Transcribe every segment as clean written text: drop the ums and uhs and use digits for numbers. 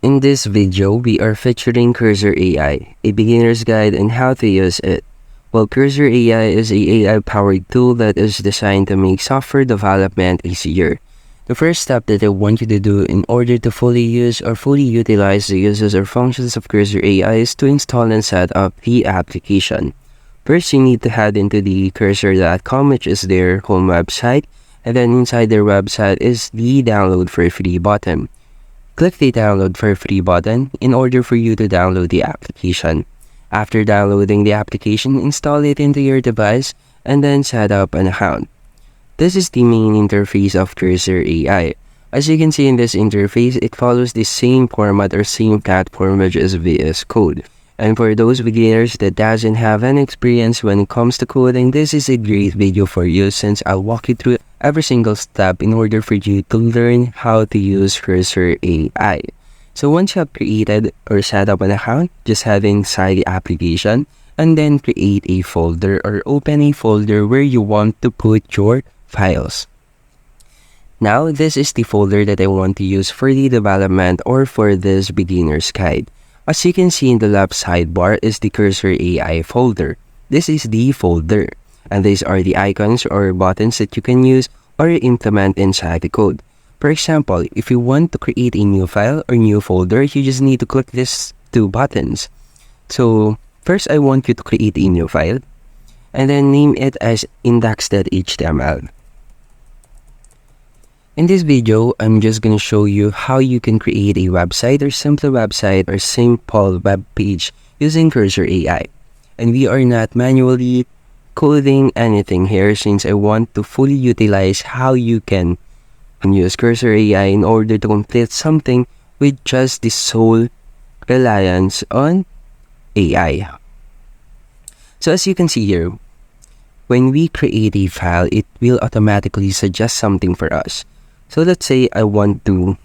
In this video, we are featuring Cursor.Ai, a beginner's guide on how to use it. Well, Cursor.Ai is a AI-powered tool that is designed to make software development easier. The first step that I want you to do in order to fully use or fully utilize the uses or functions of Cursor.Ai is to install and set up the application. First, you need to head into the Cursor.com, which is their home website, and then inside their website is the download for free button. Click the download for free button in order for you to download the application. After downloading the application, install it into your device and then set up an account. This is the main interface of Cursor.Ai. As you can see in this interface, it follows the same format or same platform which is VS Code. And for those beginners that doesn't have any experience when it comes to coding, this is a great video for you since I'll walk you through every single step in order for you to learn how to use Cursor.Ai. So once you have created or set up an account, just head inside the application and then create a folder or open a folder where you want to put your files. Now, this is the folder that I want to use for the development or for this beginner's guide. As you can see in the left sidebar is the Cursor.Ai folder. This is the folder, and these are the icons or buttons that you can use or implement inside the code. For example, if you want to create a new file or new folder, you just need to click these two buttons. So first, I want you to create a new file and then name it as index.html. In this video, I'm just going to show you how you can create a website or simple website or simple web page using Cursor.Ai. And we are not manually coding anything here since I want to fully utilize how you can use Cursor.Ai in order to complete something with just the sole reliance on AI. So as you can see here, when we create a file, it will automatically suggest something for us. So let's say I want to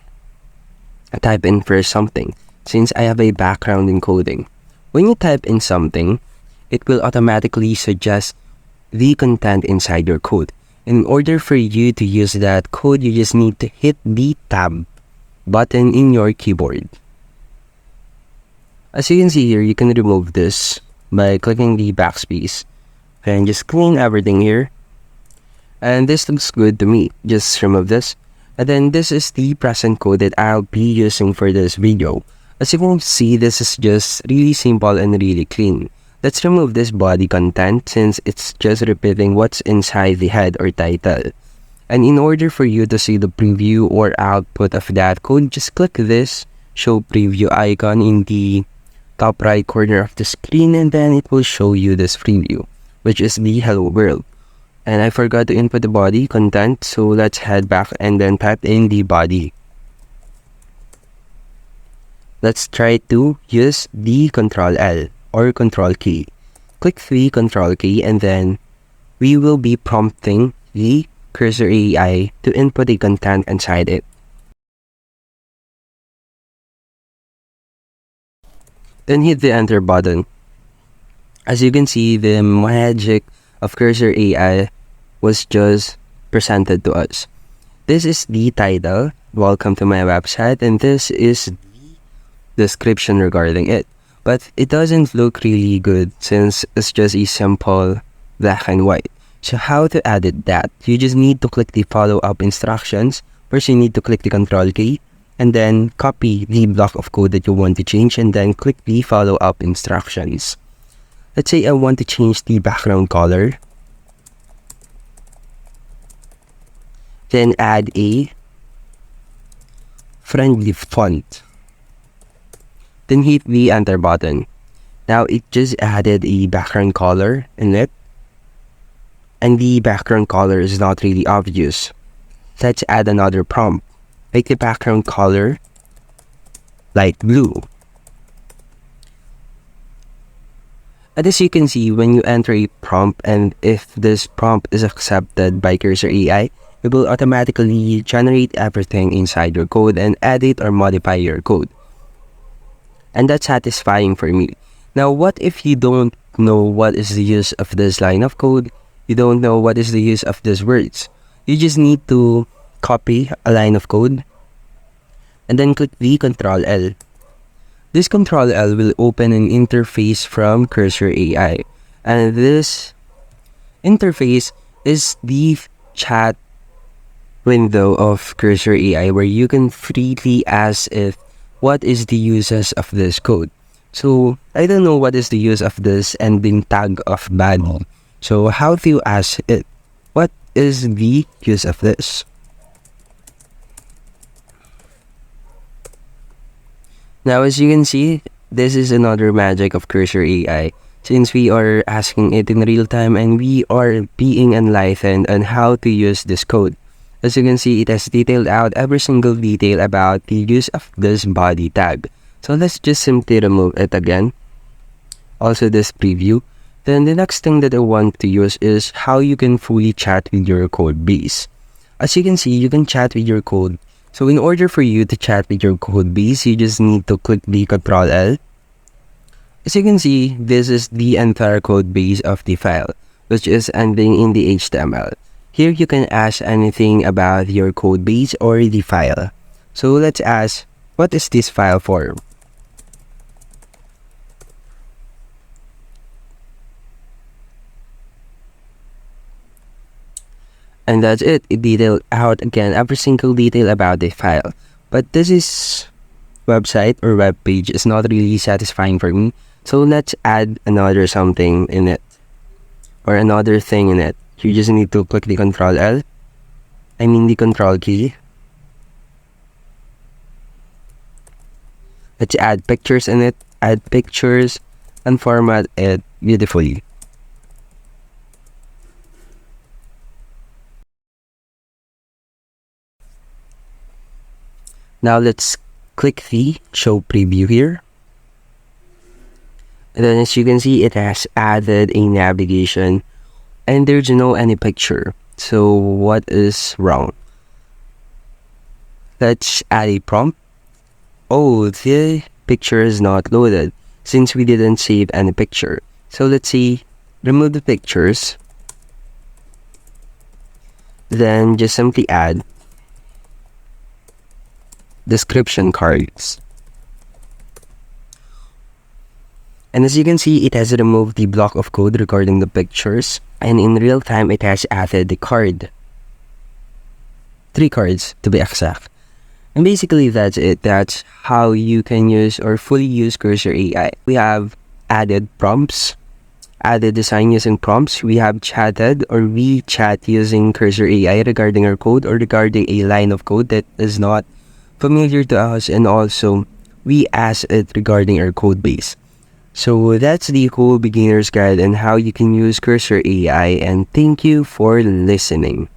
type in first something, since I have a background in coding. When you type in something, it will automatically suggest the content inside your code. In order for you to use that code, you just need to hit the tab button in your keyboard. As you can see here, you can remove this by clicking the backspace and just clean everything here. And this looks good to me. Just remove this. And then this is the present code that I'll be using for this video. As you can see, this is just really simple and really clean. Let's remove this body content since it's just repeating what's inside the head or title. And in order for you to see the preview or output of that code, just click this show preview icon in the top right corner of the screen and then it will show you this preview, which is the hello world. And I forgot to input the body content, so let's head back and then type in the body. Let's try to use the Ctrl-L or Control key. Click the Control key and then we will be prompting the Cursor.Ai to input the content inside it. Then hit the enter button. As you can see, the magic of Cursor.Ai was just presented to us. This is the title, welcome to my website, and this is the description regarding it. But it doesn't look really good since it's just a simple black and white. So how to edit that? You just need to click the follow-up instructions. First, you need to click the control key and then copy the block of code that you want to change and then click the follow-up instructions. Let's say I want to change the background color. Then add a friendly font. Then hit the enter button. Now it just added a background color in it. And the background color is not really obvious. Let's add another prompt. Make the background color light blue. And as you can see, when you enter a prompt and if this prompt is accepted by Cursor.Ai, it will automatically generate everything inside your code and edit or modify your code. And that's satisfying for me. Now, what if you don't know what is the use of this line of code? You don't know what is the use of these words. You just need to copy a line of code and then click the Ctrl-L This Control L will open an interface from Cursor.AI, and this interface is the chat window of Cursor.AI where you can freely ask if what is the uses of this code. So I don't know what is the use of this ending tag of body. So how do you ask it? What is the use of this? Now as you can see, this is another magic of Cursor.AI, since we are asking it in real time and we are being enlightened on how to use this code. As you can see, it has detailed out every single detail about the use of this body tag. So let's just simply remove it again. Also this preview. Then the next thing that I want to use is how you can fully chat with your code base. As you can see, you can chat with your code. So in order for you to chat with your code base, you just need to click the Control L. As you can see, this is the entire code base of the file, which is ending in the HTML. Here you can ask anything about your code base or the file. So let's ask, what is this file for? And that's it. It detailed out again every single detail about the file. But this is website or web page is not really satisfying for me. So let's add another something in it, or another thing in it. You just need to click the Control L. The Control key. Let's add pictures in it. Add pictures and format it beautifully. Now let's click the show preview here. And then as you can see, it has added a navigation and there's no any picture. So what is wrong? Let's add a prompt. Oh, the picture is not loaded since we didn't save any picture. So let's see, remove the pictures. Then just simply add description cards. And as you can see, it has removed the block of code regarding the pictures, and in real time it has added the card. 3 cards to be exact. And basically that's it. That's how you can use or fully use Cursor.AI. We have added prompts, added design using prompts. We have chatted or we chat using Cursor.AI regarding our code or regarding a line of code that is not familiar to us, and also we ask it regarding our code base. So that's the whole beginner's guide on how you can use Cursor.AI, and thank you for listening.